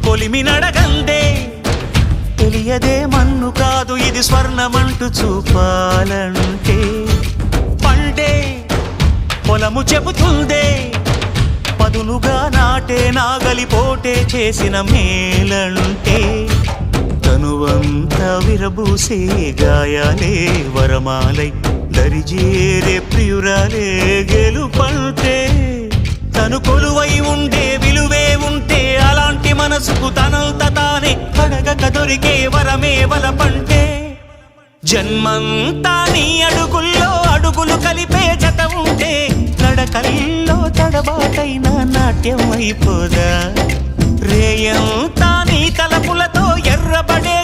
కొలిమి నడగందే తెలియదే మన్ను కాదు ఇది స్వర్ణమంటూ చూపాలంటే పండే పొలము చెబుతుందే పదునుగా నాటే నాగలి పోటే చేసిన మేలంటే తనువంతా విరబూసే గాయాలే వరమాలై దరిజేరే ప్రియురాలే గెలుపంటే తను కొలువై ఉండే విలువే ఉంటే అలాంటి మనసుకు తనంత తానే అడగక దొరికే వరమే వలపంటే జన్మంతా నీ అడుగుల్లో అడుగులు కలిపే జత ఉంటే నడకల్లో తడబాటైన నాట్యం అయిపోదా రేయంతా నీ తలపులతో ఎర్రబడే